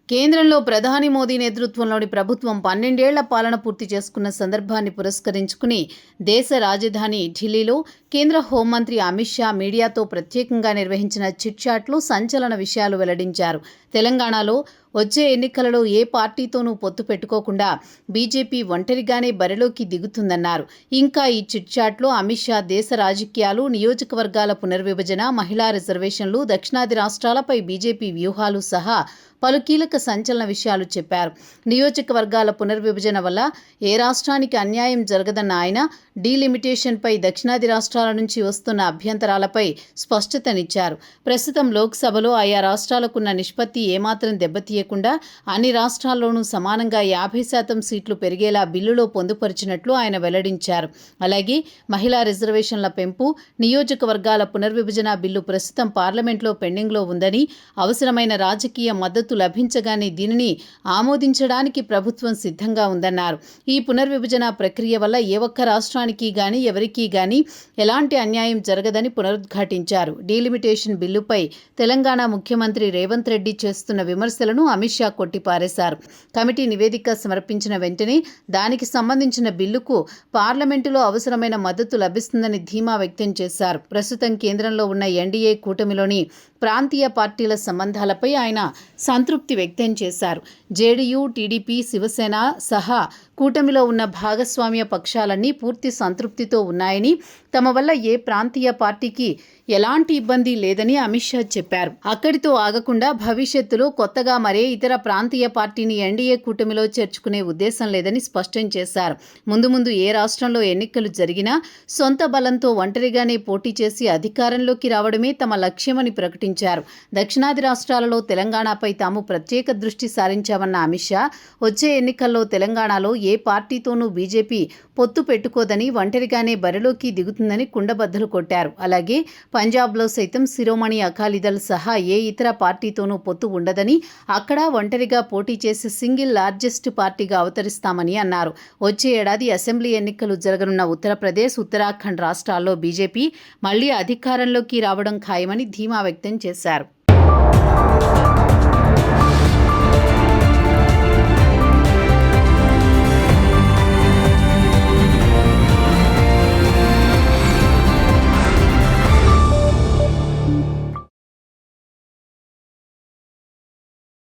కేంద్రంలో ప్రధాని మోదీ నేతృత్వంలోని ప్రభుత్వం 12 ఏళ్ల పాలన పూర్తి చేసుకున్న సందర్భాన్ని పురస్కరించుకుని దేశ రాజధాని ఢిల్లీలో కేంద్ర హోంమంత్రి అమిత్ షా మీడియాతో ప్రత్యేకంగా నిర్వహించిన చిట్ చాట్లో సంచలన విషయాలు వెల్లడించారు. తెలంగాణలో వచ్చే ఎన్నికలలో ఏ పార్టీతోనూ పొత్తు పెట్టుకోకుండా బీజేపీ ఒంటరిగానే బరిలోకి దిగుతుందన్నారు. ఇంకా ఈ చిట్ చాట్లో అమిత్ షా దేశ రాజకీయాలు, నియోజకవర్గాల పునర్విభజన, మహిళా రిజర్వేషన్లు, దక్షిణాది రాష్ట్రాలపై బీజేపీ వ్యూహాలు సహా పలు కీలక సంచలన విషయాలు చెప్పారు. నియోజకవర్గాల పునర్విభజన వల్ల ఏ రాష్ట్రానికి అన్యాయం జరగదన్న ఆయన డీలిమిటేషన్పై దక్షిణాది రాష్ట్రాల నుంచి వస్తున్న అభ్యంతరాలపై స్పష్టతనిచ్చారు. ప్రస్తుతం లోక్సభలో ఆయా రాష్ట్రాలకున్న నిష్పత్తి ఏమాత్రం దెబ్బతీయకుండా అన్ని రాష్ట్రాల్లోనూ సమానంగా 50% సీట్లు పెరిగేలా బిల్లులో పొందుపరిచినట్లు ఆయన వెల్లడించారు. అలాగే మహిళా రిజర్వేషన్ల పెంపు, నియోజకవర్గాల పునర్విభజన బిల్లు ప్రస్తుతం పార్లమెంట్లో పెండింగ్లో ఉందని, అవసరమైన రాజకీయ మద్దతు లభించగానే దీనిని ఆమోదించడానికి ప్రభుత్వం సిద్ధంగా ఉందన్నారు. ఈ పునర్విభజన ప్రక్రియ వల్ల ఏ ఒక్క రాష్ట్రానికి గాని ఎవరికీ గాని ఎలాంటి అన్యాయం జరగదని పునరుద్ఘాటించారు. డీలిమిటేషన్ బిల్లుపై తెలంగాణ ముఖ్యమంత్రి రేవంత్ రెడ్డి చేస్తున్న విమర్శలను అమిత్ షా కొట్టిపారేశారు. కమిటీ నివేదిక సమర్పించిన వెంటనే దానికి సంబంధించిన బిల్లుకు పార్లమెంటులో అవసరమైన మద్దతు లభిస్తుందని ధీమా వ్యక్తం చేశారు. ప్రస్తుతం కేంద్రంలో ఉన్న ఎన్డీఏ కూటమిలోని ప్రాంతీయ పార్టీల సంబంధాలపై ఆయన సంతృప్తి వ్యక్తం చేశారు. జేడీయూ, టీడీపీ, శివసేన సహా కూటమిలో ఉన్న భాగస్వామ్య పక్షాలన్నీ పూర్తి సంతృప్తితో ఉన్నాయని, తమ వల్ల ఏ ప్రాంతీయ పార్టీకి ఎలాంటి ఇబ్బంది లేదని అమిత్ షా చెప్పారు. అక్కడితో ఆగకుండా భవిష్యత్తులో కొత్తగా మరే ఇతర ప్రాంతీయ పార్టీని ఎన్డీఏ కూటమిలో చేర్చుకునే ఉద్దేశం లేదని స్పష్టం చేశారు. ముందు ఏ రాష్ట్రంలో ఎన్నికలు జరిగినా సొంత బలంతో ఒంటరిగానే పోటీ చేసి అధికారంలోకి రావడమే తమ లక్ష్యమని ప్రకటించారు. దక్షిణాది రాష్ట్రాలలో తెలంగాణపై తాము ప్రత్యేక దృష్టి సారించామన్న అమిత్ షా వచ్చే ఎన్నికల్లో తెలంగాణలో ఏ పార్టీతోనూ బీజేపీ పొత్తు పెట్టుకోదని, ఒంటరిగానే బరిలోకి దిగుతుందని కుండబద్దలు కొట్టారు. అలాగే పంజాబ్లో సైతం శిరోమణి అకాలీదళ్ సహా ఏ ఇతర పార్టీతోనూ పొత్తు ఉండదని, అక్కడ ఒంటరిగా పోటీ చేసి సింగిల్ లార్జెస్ట్ పార్టీగా అవతరిస్తామని అన్నారు. వచ్చే ఏడాది అసెంబ్లీ ఎన్నికలు జరగనున్న ఉత్తరప్రదేశ్, ఉత్తరాఖండ్ రాష్ట్రాల్లో బీజేపీ మళ్లీ అధికారంలోకి రావడం ఖాయమని ధీమా వ్యక్తం చేశారు.